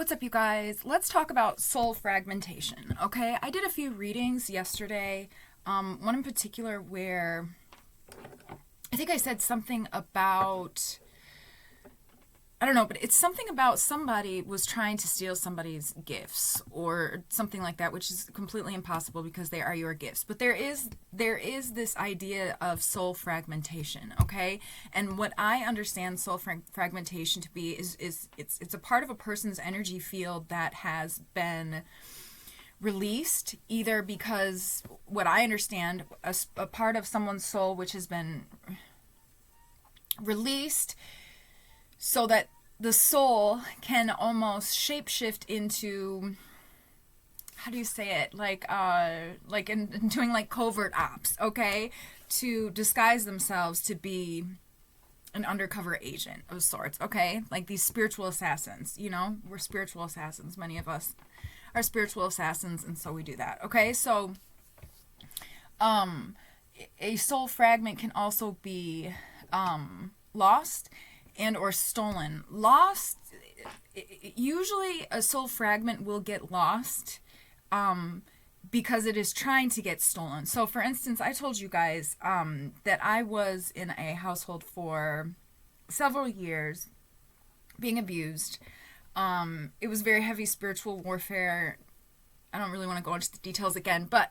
What's up, you guys? Let's talk about soul fragmentation, okay? I did a few readings yesterday, one in particular where I think I said something about, I don't know, but it's something about somebody was trying to steal somebody's gifts or something like that, which is completely impossible because they are your gifts. But there is this idea of soul fragmentation, okay? And what I understand soul fragmentation to be is it's a part of a person's energy field that has been released, either because what I understand, a part of someone's soul which has been released so that the soul can almost shapeshift into, how do you say it, like in doing like covert ops, okay, to disguise themselves to be an undercover agent of sorts, okay, like these spiritual assassins. You know, we're spiritual assassins, many of us are spiritual assassins, and so we do that, okay? So a soul fragment can also be lost and or stolen. Lost, usually a soul fragment will get lost because it is trying to get stolen. So for instance, I told you guys that I was in a household for several years being abused. It was very heavy spiritual warfare. I don't really want to go into the details again, but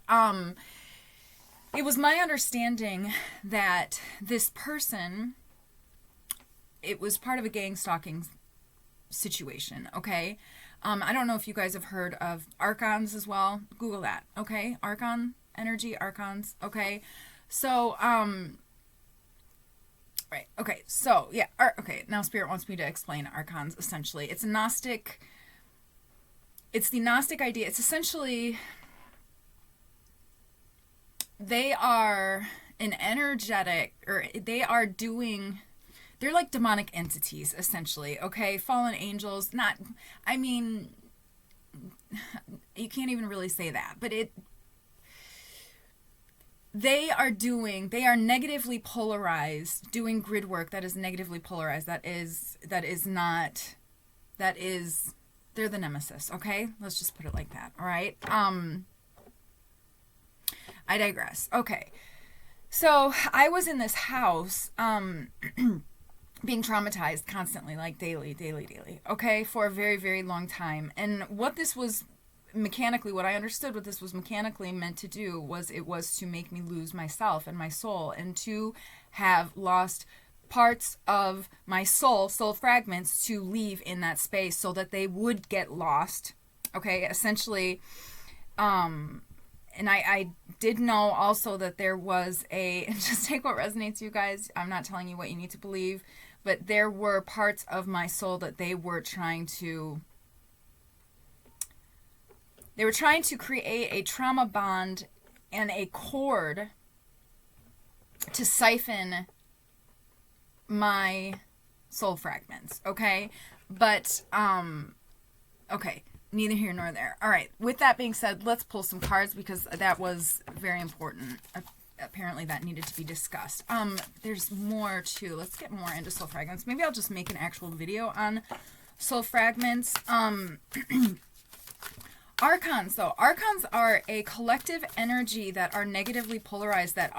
it was my understanding that this person, it was part of a gang stalking situation, okay? I don't know if you guys have heard of Archons as well. Google that, okay? Archon energy, Archons, okay? So, right, okay, so, yeah, okay, now Spirit wants me to explain Archons, essentially. It's the Gnostic idea. It's essentially, they are an energetic, or they are doing, they're like demonic entities, essentially, okay? Fallen angels, not, I mean, you can't even really say that, but they are negatively polarized, doing grid work that is negatively polarized, they're the nemesis, okay? Let's just put it like that, all right? I digress. Okay, so I was in this house, being traumatized constantly, like daily, okay, for a very, very long time. And what this was mechanically, what I understood what this was mechanically meant to do was it was to make me lose myself and my soul, and to have lost parts of my soul fragments, to leave in that space so that they would get lost, okay, essentially. And I did know also that there was and just take what resonates, you guys. I'm not telling you what you need to believe, but there were parts of my soul that they were trying to create a trauma bond and a cord to siphon my soul fragments, okay? But, okay, neither here nor there. All right, with that being said, let's pull some cards because that was very important. Apparently that needed to be discussed. There's more too. Let's get more into soul fragments. Maybe I'll just make an actual video on soul fragments. Archons, though. Archons are a collective energy that are negatively polarized, that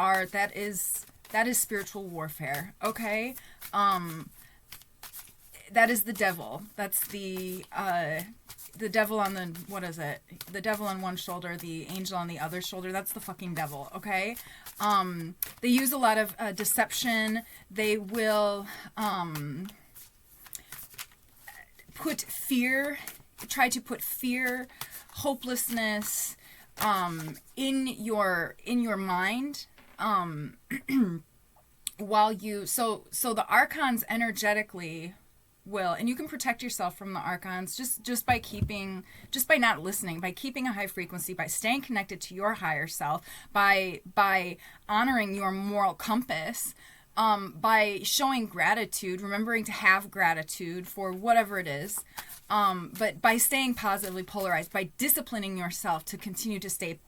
is spiritual warfare, okay? That is the devil. That's the devil on the, what is it? The devil on one shoulder, the angel on the other shoulder. That's the fucking devil, okay? They use a lot of deception. They will try to put fear, hopelessness in your mind, while you, so the Archons energetically will, and you can protect yourself from the Archons just by not listening, by keeping a high frequency, by staying connected to your higher self, by honoring your moral compass, by showing gratitude, remembering to have gratitude for whatever it is, but by staying positively polarized, by disciplining yourself to continue to stay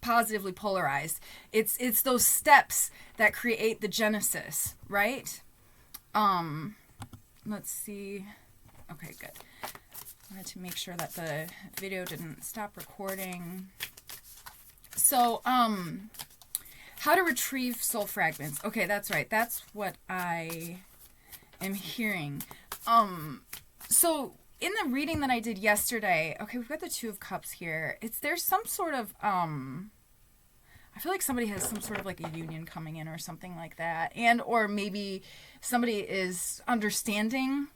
positively polarized. It's those steps that create the genesis, right? Let's see. Okay, good. I wanted to make sure that the video didn't stop recording. So, how to retrieve soul fragments. Okay, that's right. That's what I am hearing. So in the reading that I did yesterday, okay, we've got the Two of Cups here. There's some sort of, I feel like somebody has some sort of like a union coming in or something like that. And, or maybe somebody is understanding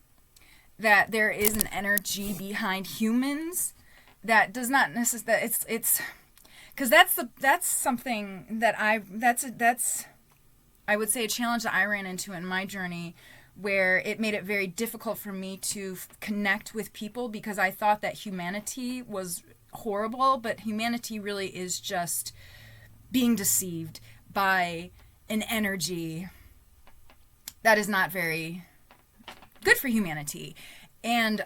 that there is an energy behind humans that does not necessarily, it's, because that's something that I would say a challenge that I ran into in my journey, where it made it very difficult for me to connect with people because I thought that humanity was horrible, but humanity really is just being deceived by an energy that is not very good for humanity. And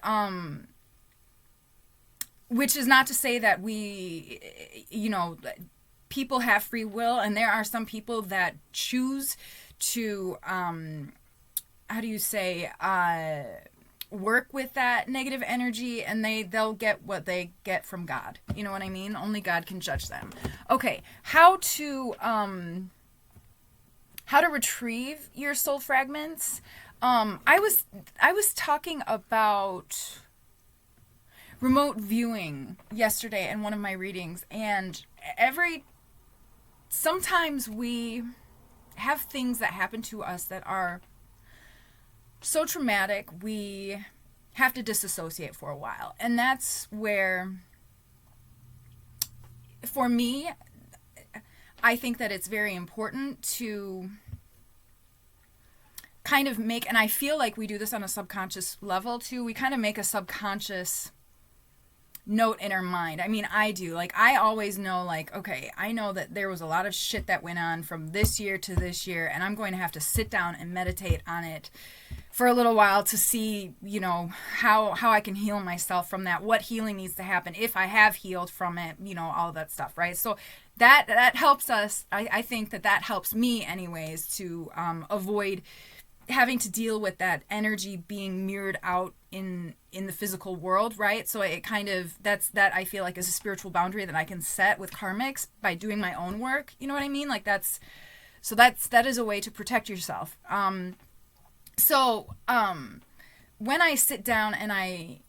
which is not to say that we, people have free will, and there are some people that choose to, work with that negative energy, and they'll get what they get from God. You know what I mean? Only God can judge them. Okay, how to retrieve your soul fragments. I was talking about remote viewing yesterday in one of my readings, and sometimes we have things that happen to us that are so traumatic we have to disassociate for a while. And that's where, for me, I think that it's very important to kind of make, and I feel like we do this on a subconscious level too, we kind of make a subconscious note in our mind. I mean, I do. Like, I always know, like, okay, I know that there was a lot of shit that went on from this year to this year, and I'm going to have to sit down and meditate on it for a little while to see, how I can heal myself from that, what healing needs to happen, if I have healed from it, all of that stuff, right? So that helps us. I think that helps me anyways to avoid having to deal with that energy being mirrored out in the physical world, right? So it kind of, that I feel like is a spiritual boundary that I can set with karmics by doing my own work. You know what I mean? Like that is a way to protect yourself. When I sit down and I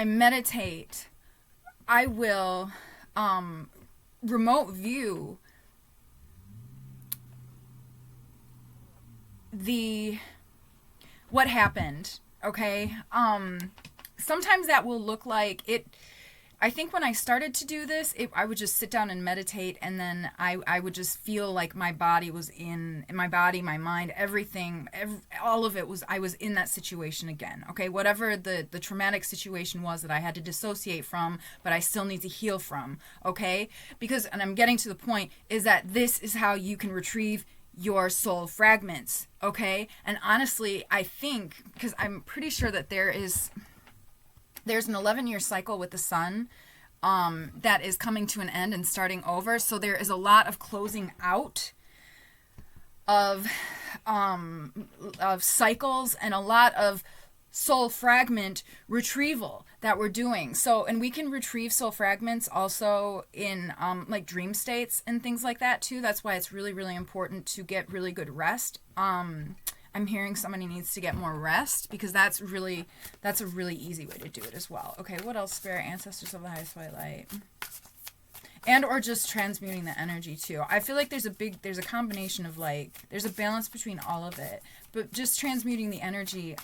meditate, I will remote view what happened, okay? Sometimes that will look like it. I think when I started to do this, I would just sit down and meditate, and then I would just feel like my body was in my body, my mind, everything, all of it was, I was in that situation again, okay? Whatever the traumatic situation was that I had to dissociate from, but I still need to heal from, okay? Because, and I'm getting to the point, is that this is how you can retrieve your soul fragments, okay? And honestly, I think, because I'm pretty sure that there's an 11-year cycle with the sun that is coming to an end and starting over. So there is a lot of closing out of cycles and a lot of soul fragment retrieval that we're doing. So, and we can retrieve soul fragments also in like dream states and things like that too. That's why it's really, really important to get really good rest. I'm hearing somebody needs to get more rest, because that's a really easy way to do it as well. Okay, what else? Spirit, ancestors of the highest white light. And or just transmuting the energy too. I feel like there's a combination of, like, there's a balance between all of it. But just transmuting the energy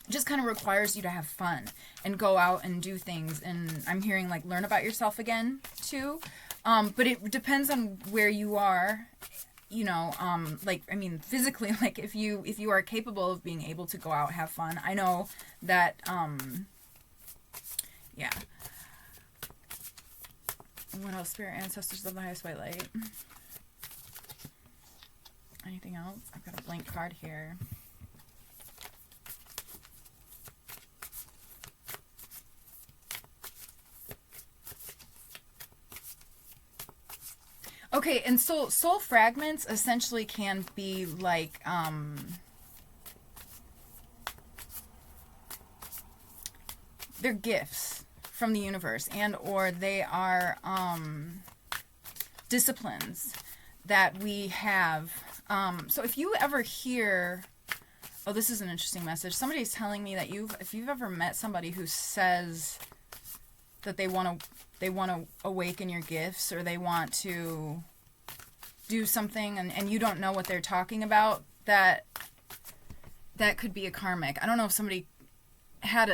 just kind of requires you to have fun and go out and do things. And I'm hearing, like, learn about yourself again too. But it depends on where you are. Like, I mean, physically, like, if you are capable of being able to go out, have fun. I know that, yeah. What else? Spirit, ancestors of the highest white light. Anything else? I've got a blank card here. Okay, and so soul fragments essentially can be like, they're gifts from the universe, and or they are disciplines that we have. So if you ever hear, oh, this is an interesting message. Somebody's telling me that if you've ever met somebody who says that they want to awaken your gifts, or they want to do something, and you don't know what they're talking about, that could be a karmic. I don't know if somebody had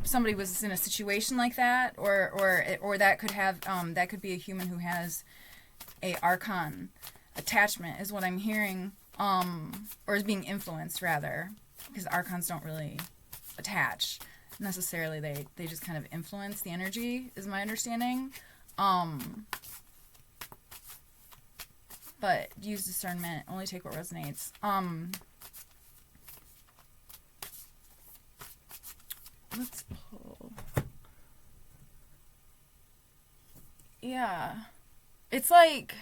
somebody was in a situation like that, or that could have that could be a human who has a Archon attachment, is what I'm hearing, or is being influenced, rather, because Archons don't really attach necessarily. They just kind of influence the energy, is my understanding. But use discernment, only take what resonates. Let's pull. Yeah. It's like,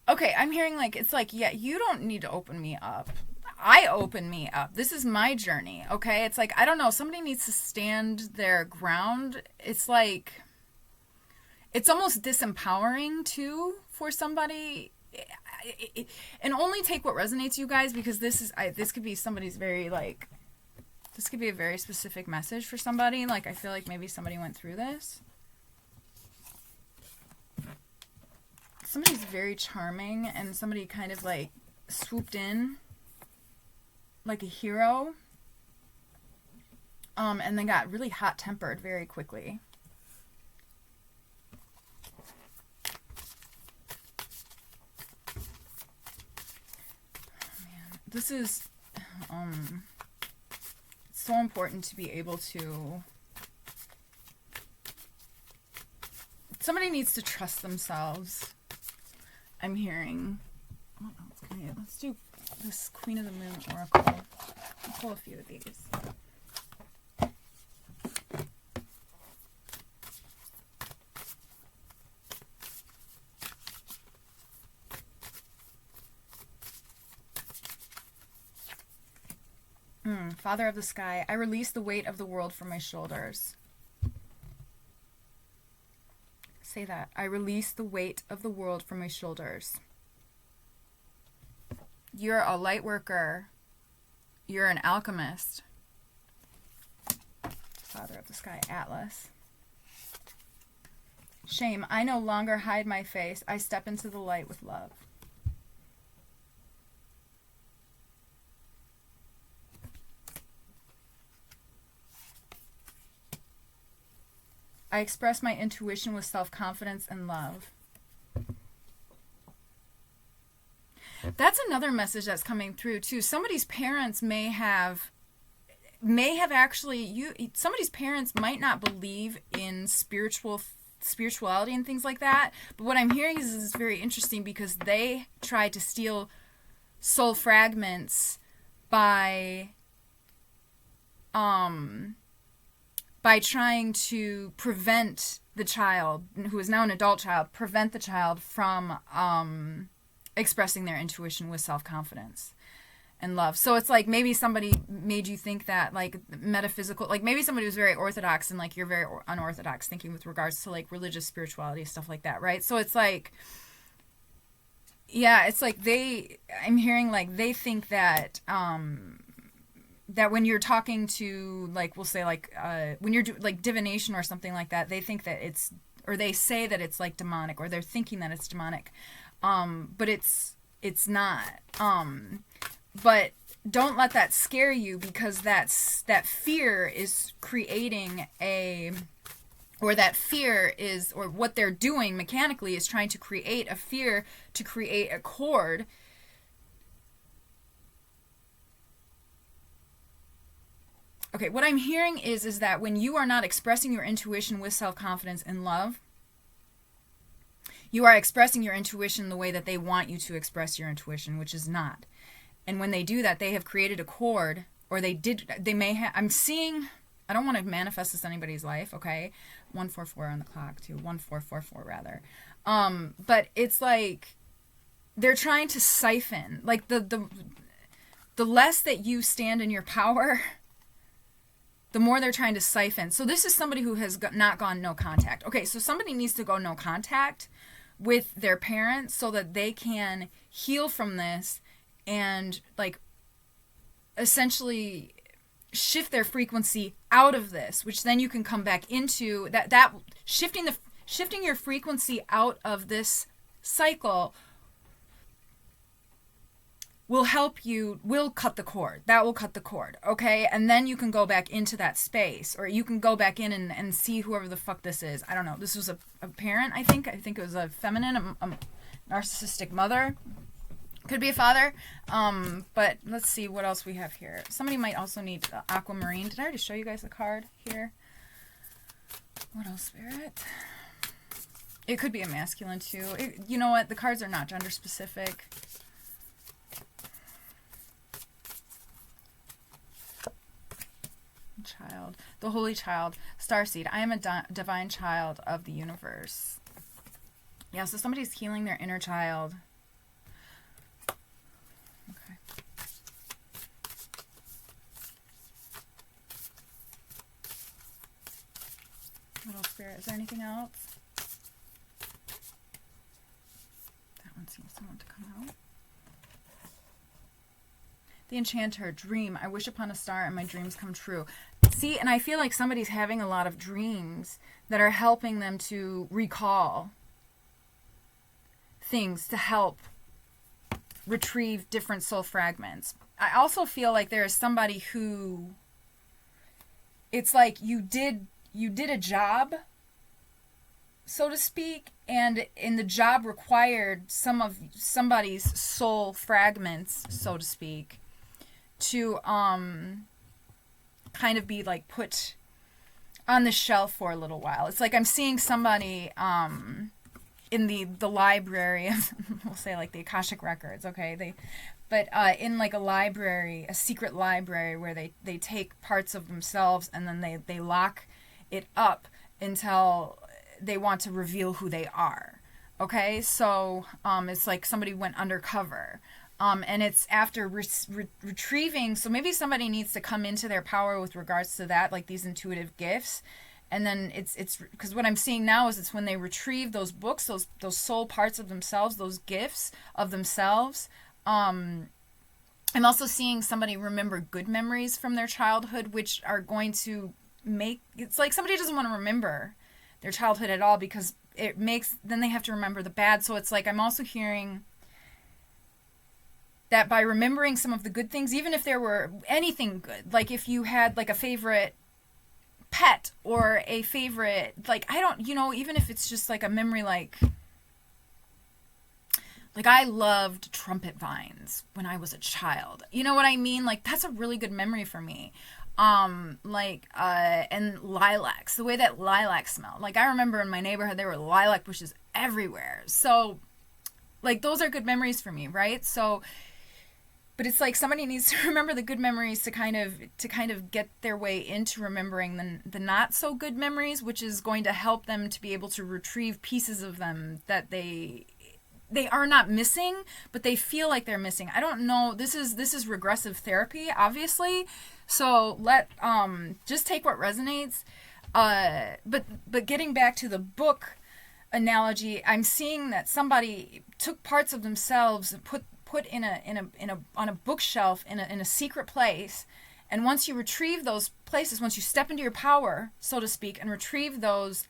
okay, I'm hearing like, it's like, yeah, you don't need to open me up. I open me up. This is my journey, okay? It's like, I don't know, somebody needs to stand their ground. It's like, it's almost disempowering, too, for somebody. And only take what resonates, you guys, because this could be somebody's very, like, this could be a very specific message for somebody. Like, I feel like maybe somebody went through this. Somebody's very charming, and somebody kind of, like, swooped in like a hero. And they got really hot-tempered very quickly. This is it's so important to be able to, somebody needs to trust themselves. I'm hearing, what else can I do? Let's do this Queen of the Moon Oracle. I'll pull a few of these. Father of the sky, I release the weight of the world from my shoulders. Say that. I release the weight of the world from my shoulders. You're a light worker. You're an alchemist. Father of the sky, Atlas. Shame, I no longer hide my face. I step into the light with love. I express my intuition with self-confidence and love. That's another message that's coming through too. Somebody's parents may have actually, somebody's parents might not believe in spirituality and things like that. But what I'm hearing is it's very interesting, because they tried to steal soul fragments by trying to prevent the child, who is now an adult child, prevent the child from expressing their intuition with self-confidence and love. So it's like maybe somebody made you think that, like, metaphysical, like maybe somebody was very orthodox and like you're very unorthodox thinking with regards to like religious spirituality, stuff like that, right? So it's like, yeah, it's like I'm hearing like they think that that when you're talking to, like, we'll say like when you're like divination or something like that, they think that it's, or they say that it's like demonic, or they're thinking that it's demonic, but it's not. But don't let that scare you, because that fear is creating or what they're doing mechanically is trying to create a fear, to create a cord. Okay, what I'm hearing is that when you are not expressing your intuition with self-confidence and love, you are expressing your intuition the way that they want you to express your intuition, which is not. And when they do that, they have created a cord, or they may have, I'm seeing, I don't want to manifest this in anybody's life, okay? 144 on the clock, too. 1444, rather. But it's like, they're trying to siphon, like the less that you stand in your power, the more they're trying to siphon. So this is somebody who has not gone no contact. Okay, so somebody needs to go no contact with their parents so that they can heal from this and like essentially shift their frequency out of this, which then you can come back into that shifting your frequency out of this cycle will help you, will cut the cord. That will cut the cord, okay? And then you can go back into that space, or you can go back in and see whoever the fuck this is. I don't know. This was a parent, I think. I think it was a feminine, a narcissistic mother. Could be a father. But let's see what else we have here. Somebody might also need aquamarine. Did I already show you guys the card here? What else, Spirit? It could be a masculine, too. You know what? The cards are not gender specific. Child, the holy child, starseed. I am a divine child of the universe. Yeah, so somebody's healing their inner child. Okay. Little Spirit, is there anything else? That one seems to want to come out. The Enchanter, dream. I wish upon a star and my dreams come true. See, and I feel like somebody's having a lot of dreams that are helping them to recall things to help retrieve different soul fragments. I also feel like there is somebody who, it's like you did a job, so to speak, and the job required somebody's soul fragments, so to speak, to kind of be like put on the shelf for a little while. It's like I'm seeing somebody in the library of, we'll say like the Akashic Records, okay? In like a library, a secret library where they take parts of themselves and then they lock it up until they want to reveal who they are. Okay? So it's like somebody went undercover. And it's after retrieving, so maybe somebody needs to come into their power with regards to that, like these intuitive gifts. And then it's because what I'm seeing now is it's when they retrieve those books, those soul parts of themselves, those gifts of themselves. I'm also seeing somebody remember good memories from their childhood, which are going to make, it's like somebody doesn't want to remember their childhood at all because it makes, then they have to remember the bad. So it's like I'm also hearing that by remembering some of the good things, even if there were anything good, like if you had like a favorite pet or a favorite, like, I don't, even if it's just like a memory, like I loved trumpet vines when I was a child. You know what I mean? Like, that's a really good memory for me. And lilacs, the way that lilacs smell. Like, I remember in my neighborhood, there were lilac bushes everywhere. So, like, those are good memories for me, right? So, but it's like somebody needs to remember the good memories to kind of get their way into remembering the not so good memories, which is going to help them to be able to retrieve pieces of them that they are not missing, but they feel like they're missing. I don't know. This is regressive therapy, obviously. So just take what resonates. But getting back to the book analogy, I'm seeing that somebody took parts of themselves and put on a bookshelf in a secret place, and once you retrieve those places, once you step into your power, so to speak, and retrieve those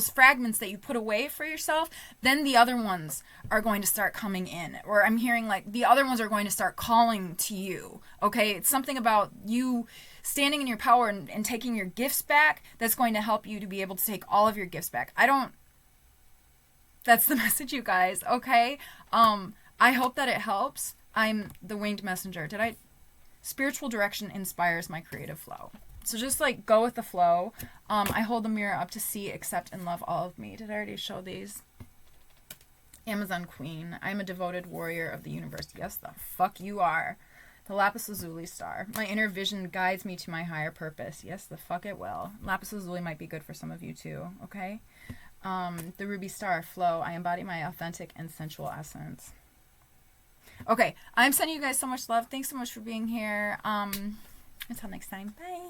fragments that you put away for yourself, then the other ones are going to start coming in. Or I'm hearing like the other ones are going to start calling to you. Okay, it's something about you standing in your power and taking your gifts back that's going to help you to be able to take all of your gifts back. That's the message, you guys. Okay. I hope that it helps. I'm the winged messenger. Spiritual direction inspires my creative flow. So just like go with the flow. I hold the mirror up to see, accept, and love all of me. Did I already show these? Amazon Queen. I'm a devoted warrior of the universe. Yes, the fuck you are. The lapis lazuli star. My inner vision guides me to my higher purpose. Yes, the fuck it will. Lapis lazuli might be good for some of you too. Okay. The ruby star. Flow. I embody my authentic and sensual essence. Okay, I'm sending you guys so much love. Thanks so much for being here. Until next time. Bye.